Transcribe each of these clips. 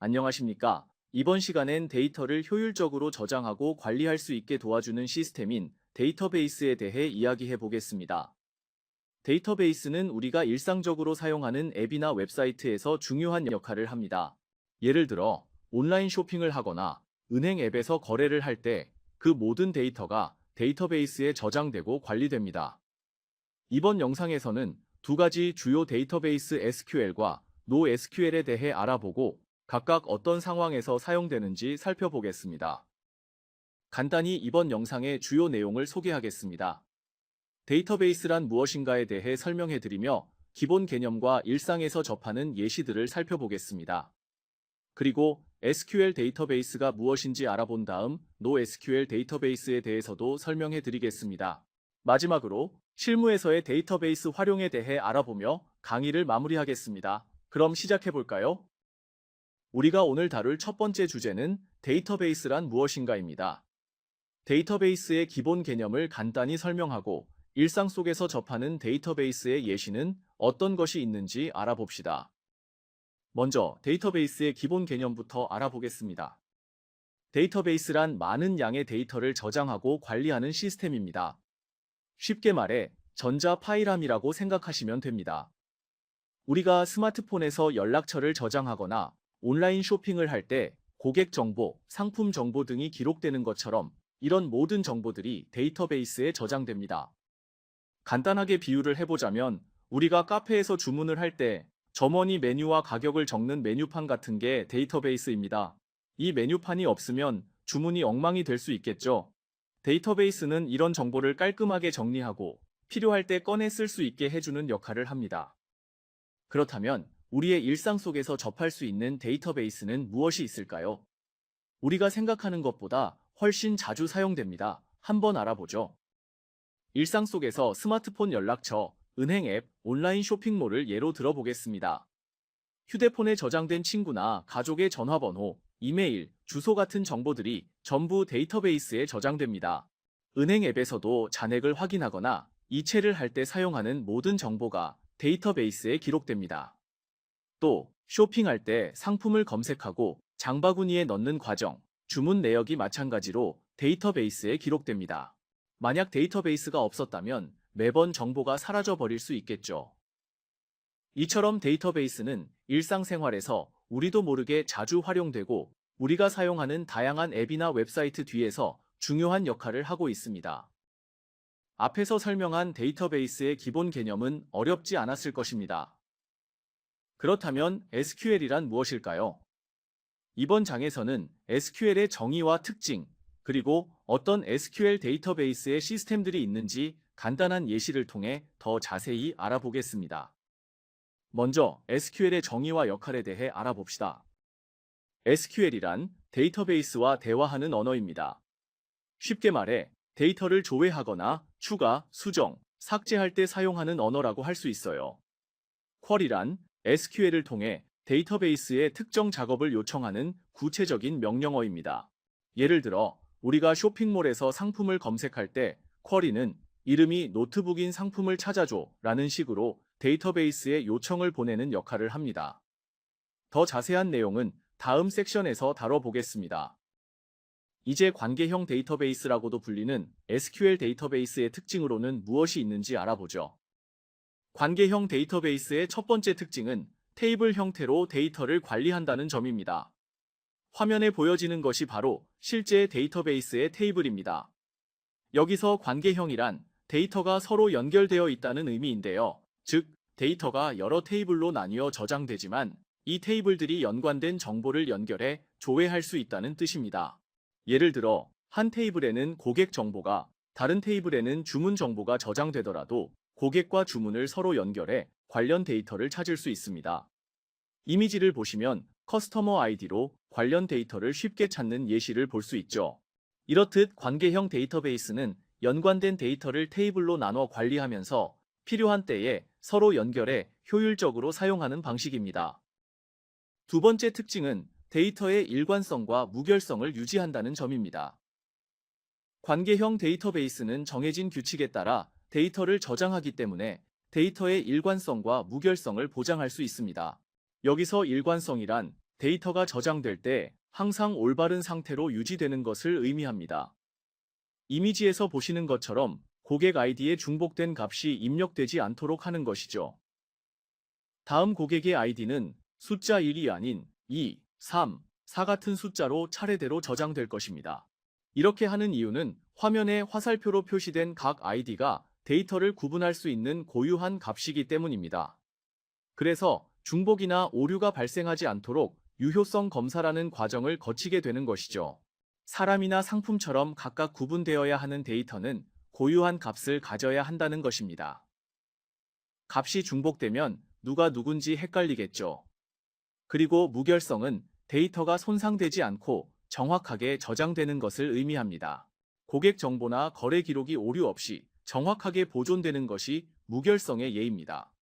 안녕하십니까? 이번 시간엔 데이터를 효율적으로 저장하고 관리할 수 있게 도와주는 시스템인 데이터베이스에 대해 이야기해 보겠습니다. 데이터베이스는 우리가 일상적으로 사용하는 앱이나 웹사이트에서 중요한 역할을 합니다. 예를 들어, 온라인 쇼핑을 하거나 은행 앱에서 거래를 할 때 그 모든 데이터가 데이터베이스에 저장되고 관리됩니다. 이번 영상에서는 두 가지 주요 데이터베이스 SQL과 NoSQL에 대해 알아보고 각각 어떤 상황에서 사용되는지 살펴보겠습니다. 간단히 이번 영상의 주요 내용을 소개하겠습니다. 데이터베이스란 무엇인가에 대해 설명해드리며 기본 개념과 일상에서 접하는 예시들을 살펴보겠습니다. 그리고 SQL 데이터베이스가 무엇인지 알아본 다음 NoSQL 데이터베이스에 대해서도 설명해드리겠습니다. 마지막으로 실무에서의 데이터베이스 활용에 대해 알아보며 강의를 마무리하겠습니다. 그럼 시작해볼까요? 우리가 오늘 다룰 첫 번째 주제는 데이터베이스란 무엇인가입니다. 데이터베이스의 기본 개념을 간단히 설명하고 일상 속에서 접하는 데이터베이스의 예시는 어떤 것이 있는지 알아봅시다. 먼저 데이터베이스의 기본 개념부터 알아보겠습니다. 데이터베이스란 많은 양의 데이터를 저장하고 관리하는 시스템입니다. 쉽게 말해 전자 파일함이라고 생각하시면 됩니다. 우리가 스마트폰에서 연락처를 저장하거나 온라인 쇼핑을 할 때 고객 정보, 상품 정보 등이 기록되는 것처럼 이런 모든 정보들이 데이터베이스에 저장됩니다. 간단하게 비유를 해보자면 우리가 카페에서 주문을 할 때 점원이 메뉴와 가격을 적는 메뉴판 같은 게 데이터베이스입니다. 이 메뉴판이 없으면 주문이 엉망이 될 수 있겠죠. 데이터베이스는 이런 정보를 깔끔하게 정리하고 필요할 때 꺼내 쓸 수 있게 해주는 역할을 합니다. 그렇다면 우리의 일상 속에서 접할 수 있는 데이터베이스는 무엇이 있을까요? 우리가 생각하는 것보다 훨씬 자주 사용됩니다. 한번 알아보죠. 일상 속에서 스마트폰 연락처, 은행 앱, 온라인 쇼핑몰을 예로 들어보겠습니다. 휴대폰에 저장된 친구나 가족의 전화번호, 이메일, 주소 같은 정보들이 전부 데이터베이스에 저장됩니다. 은행 앱에서도 잔액을 확인하거나 이체를 할 때 사용하는 모든 정보가 데이터베이스에 기록됩니다. 또 쇼핑할 때 상품을 검색하고 장바구니에 넣는 과정, 주문 내역이 마찬가지로 데이터베이스에 기록됩니다. 만약 데이터베이스가 없었다면 매번 정보가 사라져 버릴 수 있겠죠. 이처럼 데이터베이스는 일상생활에서 우리도 모르게 자주 활용되고 우리가 사용하는 다양한 앱이나 웹사이트 뒤에서 중요한 역할을 하고 있습니다. 앞에서 설명한 데이터베이스의 기본 개념은 어렵지 않았을 것입니다. 그렇다면 SQL이란 무엇일까요? 이번 장에서는 SQL의 정의와 특징, 그리고 어떤 SQL 데이터베이스의 시스템들이 있는지 간단한 예시를 통해 더 자세히 알아보겠습니다. 먼저 SQL의 정의와 역할에 대해 알아봅시다. SQL이란 데이터베이스와 대화하는 언어입니다. 쉽게 말해 데이터를 조회하거나 추가, 수정, 삭제할 때 사용하는 언어라고 할 수 있어요. 쿼리란 SQL을 통해 데이터베이스에 특정 작업을 요청하는 구체적인 명령어입니다. 예를 들어 우리가 쇼핑몰에서 상품을 검색할 때 쿼리는 이름이 노트북인 상품을 찾아줘 라는 식으로 데이터베이스에 요청을 보내는 역할을 합니다. 더 자세한 내용은 다음 섹션에서 다뤄보겠습니다. 이제 관계형 데이터베이스라고도 불리는 SQL 데이터베이스의 특징으로는 무엇이 있는지 알아보죠. 관계형 데이터베이스의 첫 번째 특징은 테이블 형태로 데이터를 관리한다는 점입니다. 화면에 보여지는 것이 바로 실제 데이터베이스의 테이블입니다. 여기서 관계형이란 데이터가 서로 연결되어 있다는 의미인데요. 즉, 데이터가 여러 테이블로 나뉘어 저장되지만 이 테이블들이 연관된 정보를 연결해 조회할 수 있다는 뜻입니다. 예를 들어, 한 테이블에는 고객 정보가, 다른 테이블에는 주문 정보가 저장되더라도 고객과 주문을 서로 연결해 관련 데이터를 찾을 수 있습니다. 이미지를 보시면 커스터머 아이디로 관련 데이터를 쉽게 찾는 예시를 볼 수 있죠. 이렇듯 관계형 데이터베이스는 연관된 데이터를 테이블로 나눠 관리하면서 필요한 때에 서로 연결해 효율적으로 사용하는 방식입니다. 두 번째 특징은 데이터의 일관성과 무결성을 유지한다는 점입니다. 관계형 데이터베이스는 정해진 규칙에 따라 데이터를 저장하기 때문에 데이터의 일관성과 무결성을 보장할 수 있습니다. 여기서 일관성이란 데이터가 저장될 때 항상 올바른 상태로 유지되는 것을 의미합니다. 이미지에서 보시는 것처럼 고객 아이디에 중복된 값이 입력되지 않도록 하는 것이죠. 다음 고객의 아이디는 숫자 1이 아닌 2, 3, 4 같은 숫자로 차례대로 저장될 것입니다. 이렇게 하는 이유는 화면에 화살표로 표시된 각 아이디가 데이터를 구분할 수 있는 고유한 값이기 때문입니다. 그래서 중복이나 오류가 발생하지 않도록 유효성 검사라는 과정을 거치게 되는 것이죠. 사람이나 상품처럼 각각 구분되어야 하는 데이터는 고유한 값을 가져야 한다는 것입니다. 값이 중복되면 누가 누군지 헷갈리겠죠. 그리고 무결성은 데이터가 손상되지 않고 정확하게 저장되는 것을 의미합니다. 고객 정보나 거래 기록이 오류 없이 정확하게 보존되는 것이 무결성의 예입니다.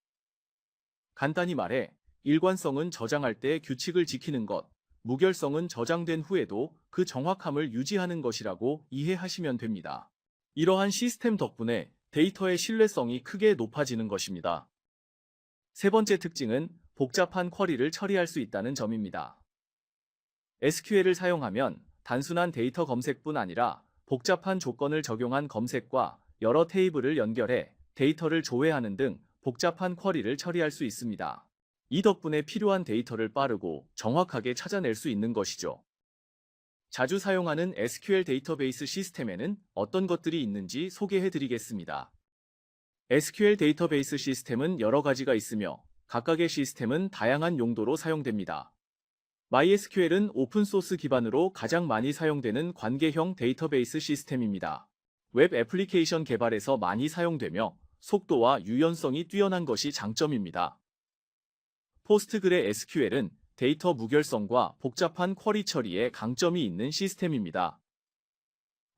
간단히 말해, 일관성은 저장할 때 규칙을 지키는 것, 무결성은 저장된 후에도 그 정확함을 유지하는 것이라고 이해하시면 됩니다. 이러한 시스템 덕분에 데이터의 신뢰성이 크게 높아지는 것입니다. 세 번째 특징은 복잡한 쿼리를 처리할 수 있다는 점입니다. SQL을 사용하면 단순한 데이터 검색뿐 아니라 복잡한 조건을 적용한 검색과 여러 테이블을 연결해 데이터를 조회하는 등 복잡한 쿼리를 처리할 수 있습니다. 이 덕분에 필요한 데이터를 빠르고 정확하게 찾아낼 수 있는 것이죠. 자주 사용하는 SQL 데이터베이스 시스템에는 어떤 것들이 있는지 소개해 드리겠습니다. SQL 데이터베이스 시스템은 여러 가지가 있으며 각각의 시스템은 다양한 용도로 사용됩니다. MySQL은 오픈소스 기반으로 가장 많이 사용되는 관계형 데이터베이스 시스템입니다. 웹 애플리케이션 개발에서 많이 사용되며 속도와 유연성이 뛰어난 것이 장점입니다. 포스트그레 SQL은 데이터 무결성과 복잡한 쿼리 처리에 강점이 있는 시스템입니다.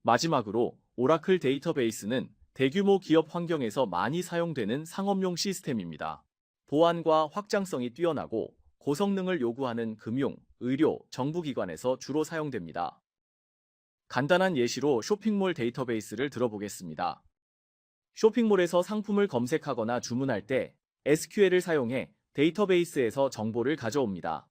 마지막으로 오라클 데이터베이스는 대규모 기업 환경에서 많이 사용되는 상업용 시스템입니다. 보안과 확장성이 뛰어나고 고성능을 요구하는 금융, 의료, 정부기관에서 주로 사용됩니다. 간단한 예시로 쇼핑몰 데이터베이스를 들어보겠습니다. 쇼핑몰에서 상품을 검색하거나 주문할 때 SQL을 사용해 데이터베이스에서 정보를 가져옵니다.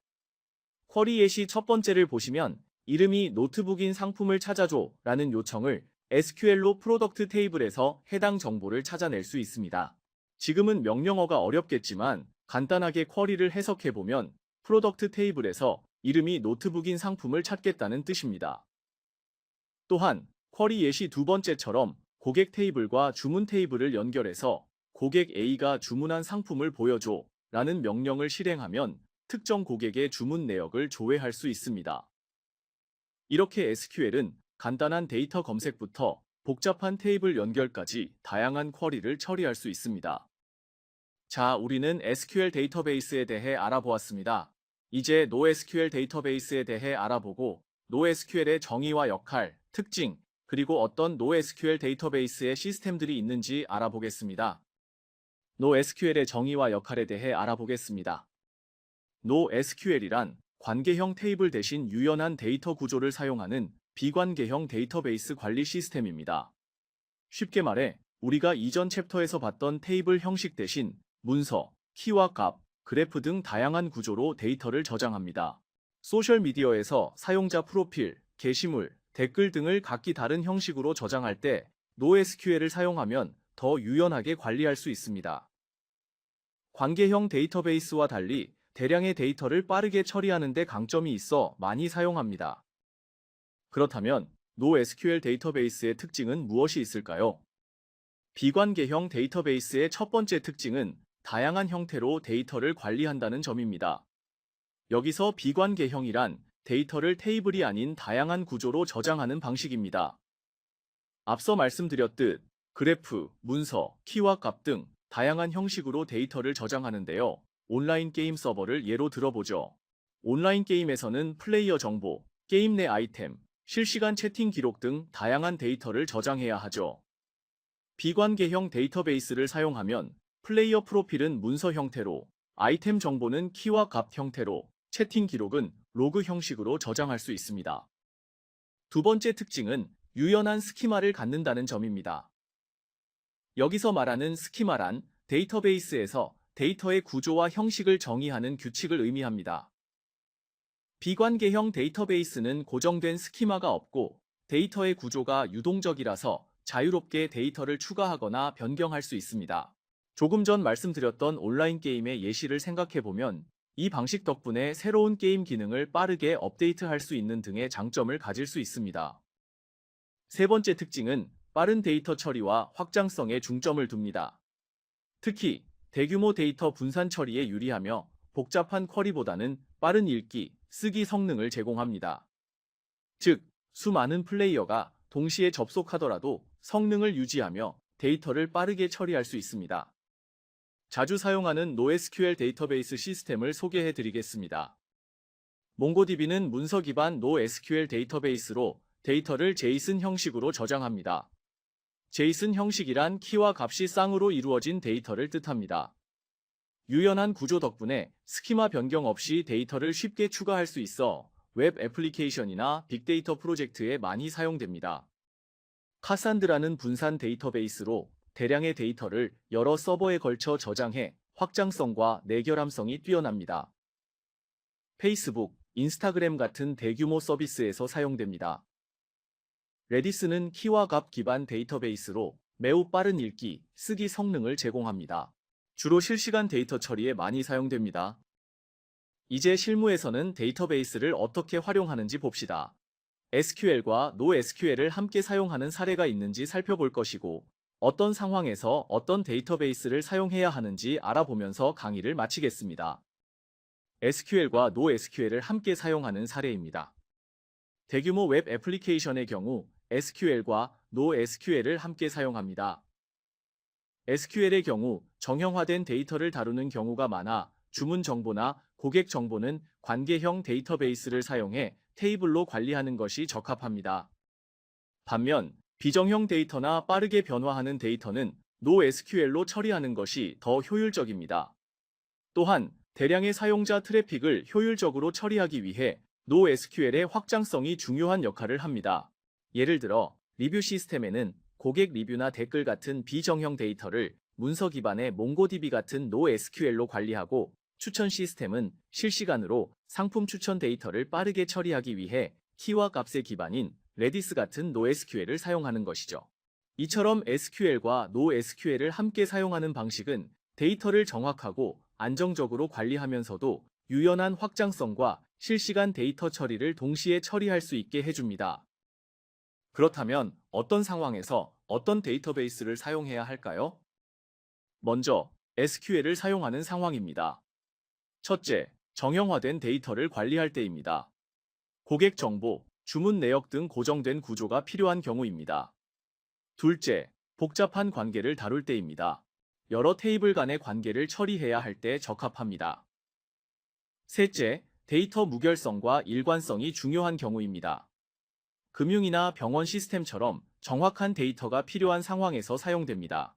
쿼리 예시 첫 번째를 보시면 이름이 노트북인 상품을 찾아줘 라는 요청을 SQL로 프로덕트 테이블에서 해당 정보를 찾아낼 수 있습니다. 지금은 명령어가 어렵겠지만 간단하게 쿼리를 해석해보면 프로덕트 테이블에서 이름이 노트북인 상품을 찾겠다는 뜻입니다. 또한 쿼리 예시 두 번째처럼 고객 테이블과 주문 테이블을 연결해서 고객 A가 주문한 상품을 보여줘 라는 명령을 실행하면 특정 고객의 주문 내역을 조회할 수 있습니다. 이렇게 SQL은 간단한 데이터 검색부터 복잡한 테이블 연결까지 다양한 쿼리를 처리할 수 있습니다. 자, 우리는 SQL 데이터베이스에 대해 알아보았습니다. 이제 NoSQL 데이터베이스에 대해 알아보고 NoSQL의 정의와 역할, 특징, 그리고 어떤 NoSQL 데이터베이스의 시스템들이 있는지 알아보겠습니다. NoSQL의 정의와 역할에 대해 알아보겠습니다. NoSQL이란 관계형 테이블 대신 유연한 데이터 구조를 사용하는 비관계형 데이터베이스 관리 시스템입니다. 쉽게 말해 우리가 이전 챕터에서 봤던 테이블 형식 대신 문서, 키와 값, 그래프 등 다양한 구조로 데이터를 저장합니다. 소셜미디어에서 사용자 프로필, 게시물, 댓글 등을 각기 다른 형식으로 저장할 때 NoSQL을 사용하면 더 유연하게 관리할 수 있습니다. 관계형 데이터베이스와 달리 대량의 데이터를 빠르게 처리하는 데 강점이 있어 많이 사용합니다. 그렇다면 NoSQL 데이터베이스의 특징은 무엇이 있을까요? 비관계형 데이터베이스의 첫 번째 특징은 다양한 형태로 데이터를 관리한다는 점입니다. 여기서 비관계형이란 데이터를 테이블이 아닌 다양한 구조로 저장하는 방식입니다. 앞서 말씀드렸듯 그래프, 문서, 키와 값 등 다양한 형식으로 데이터를 저장하는데요. 온라인 게임 서버를 예로 들어보죠. 온라인 게임에서는 플레이어 정보, 게임 내 아이템, 실시간 채팅 기록 등 다양한 데이터를 저장해야 하죠. 비관계형 데이터베이스를 사용하면 플레이어 프로필은 문서 형태로, 아이템 정보는 키와 값 형태로, 채팅 기록은 로그 형식으로 저장할 수 있습니다. 두 번째 특징은 유연한 스키마를 갖는다는 점입니다. 여기서 말하는 스키마란 데이터베이스에서 데이터의 구조와 형식을 정의하는 규칙을 의미합니다. 비관계형 데이터베이스는 고정된 스키마가 없고 데이터의 구조가 유동적이라서 자유롭게 데이터를 추가하거나 변경할 수 있습니다. 조금 전 말씀드렸던 온라인 게임의 예시를 생각해보면 이 방식 덕분에 새로운 게임 기능을 빠르게 업데이트할 수 있는 등의 장점을 가질 수 있습니다. 세 번째 특징은 빠른 데이터 처리와 확장성에 중점을 둡니다. 특히 대규모 데이터 분산 처리에 유리하며 복잡한 쿼리보다는 빠른 읽기, 쓰기 성능을 제공합니다. 즉, 수많은 플레이어가 동시에 접속하더라도 성능을 유지하며 데이터를 빠르게 처리할 수 있습니다. 자주 사용하는 NoSQL 데이터베이스 시스템을 소개해 드리겠습니다. 몽고DB는 문서 기반 NoSQL 데이터베이스로 데이터를 JSON 형식으로 저장합니다. JSON 형식이란 키와 값이 쌍으로 이루어진 데이터를 뜻합니다. 유연한 구조 덕분에 스키마 변경 없이 데이터를 쉽게 추가할 수 있어 웹 애플리케이션이나 빅데이터 프로젝트에 많이 사용됩니다. 카산드라는 분산 데이터베이스로 대량의 데이터를 여러 서버에 걸쳐 저장해 확장성과 내결함성이 뛰어납니다. 페이스북, 인스타그램 같은 대규모 서비스에서 사용됩니다. 레디스는 키와 값 기반 데이터베이스로 매우 빠른 읽기, 쓰기 성능을 제공합니다. 주로 실시간 데이터 처리에 많이 사용됩니다. 이제 실무에서는 데이터베이스를 어떻게 활용하는지 봅시다. SQL과 NoSQL을 함께 사용하는 사례가 있는지 살펴볼 것이고, 어떤 상황에서 어떤 데이터베이스를 사용해야 하는지 알아보면서 강의를 마치겠습니다. SQL과 NoSQL을 함께 사용하는 사례입니다. 대규모 웹 애플리케이션의 경우 SQL과 NoSQL을 함께 사용합니다. SQL의 경우 정형화된 데이터를 다루는 경우가 많아 주문 정보나 고객 정보는 관계형 데이터베이스를 사용해 테이블로 관리하는 것이 적합합니다. 반면 비정형 데이터나 빠르게 변화하는 데이터는 NoSQL로 처리하는 것이 더 효율적입니다. 또한 대량의 사용자 트래픽을 효율적으로 처리하기 위해 NoSQL의 확장성이 중요한 역할을 합니다. 예를 들어 리뷰 시스템에는 고객 리뷰나 댓글 같은 비정형 데이터를 문서 기반의 몽고DB 같은 NoSQL로 관리하고, 추천 시스템은 실시간으로 상품 추천 데이터를 빠르게 처리하기 위해 키와 값의 기반인 레디스 같은 NoSQL을 사용하는 것이죠. 이처럼 SQL과 NoSQL을 함께 사용하는 방식은 데이터를 정확하고 안정적으로 관리하면서도 유연한 확장성과 실시간 데이터 처리를 동시에 처리할 수 있게 해줍니다. 그렇다면 어떤 상황에서 어떤 데이터베이스를 사용해야 할까요? 먼저 SQL을 사용하는 상황입니다. 첫째, 정형화된 데이터를 관리할 때입니다. 고객 정보, 주문 내역 등 고정된 구조가 필요한 경우입니다. 둘째, 복잡한 관계를 다룰 때입니다. 여러 테이블 간의 관계를 처리해야 할 때 적합합니다. 셋째, 데이터 무결성과 일관성이 중요한 경우입니다. 금융이나 병원 시스템처럼 정확한 데이터가 필요한 상황에서 사용됩니다.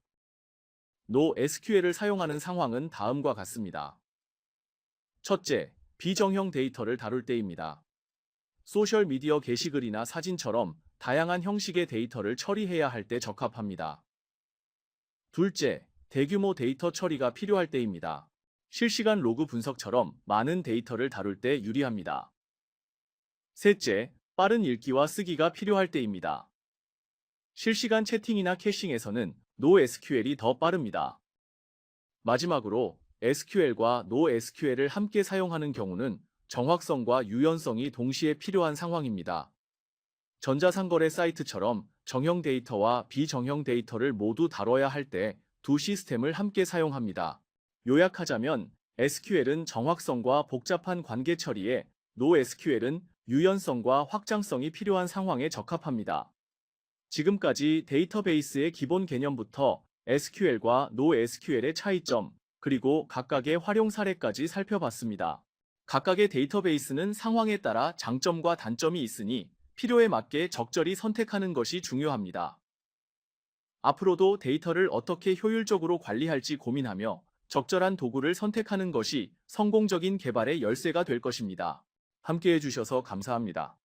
NoSQL을 사용하는 상황은 다음과 같습니다. 첫째, 비정형 데이터를 다룰 때입니다. 소셜미디어 게시글이나 사진처럼 다양한 형식의 데이터를 처리해야 할 때 적합합니다. 둘째, 대규모 데이터 처리가 필요할 때입니다. 실시간 로그 분석처럼 많은 데이터를 다룰 때 유리합니다. 셋째, 빠른 읽기와 쓰기가 필요할 때입니다. 실시간 채팅이나 캐싱에서는 NoSQL이 더 빠릅니다. 마지막으로 SQL과 NoSQL을 함께 사용하는 경우는 정확성과 유연성이 동시에 필요한 상황입니다. 전자상거래 사이트처럼 정형 데이터와 비정형 데이터를 모두 다뤄야 할 때 두 시스템을 함께 사용합니다. 요약하자면 SQL은 정확성과 복잡한 관계 처리에, NoSQL은 유연성과 확장성이 필요한 상황에 적합합니다. 지금까지 데이터베이스의 기본 개념부터 SQL과 NoSQL의 차이점, 그리고 각각의 활용 사례까지 살펴봤습니다. 각각의 데이터베이스는 상황에 따라 장점과 단점이 있으니 필요에 맞게 적절히 선택하는 것이 중요합니다. 앞으로도 데이터를 어떻게 효율적으로 관리할지 고민하며 적절한 도구를 선택하는 것이 성공적인 개발의 열쇠가 될 것입니다. 함께 해주셔서 감사합니다.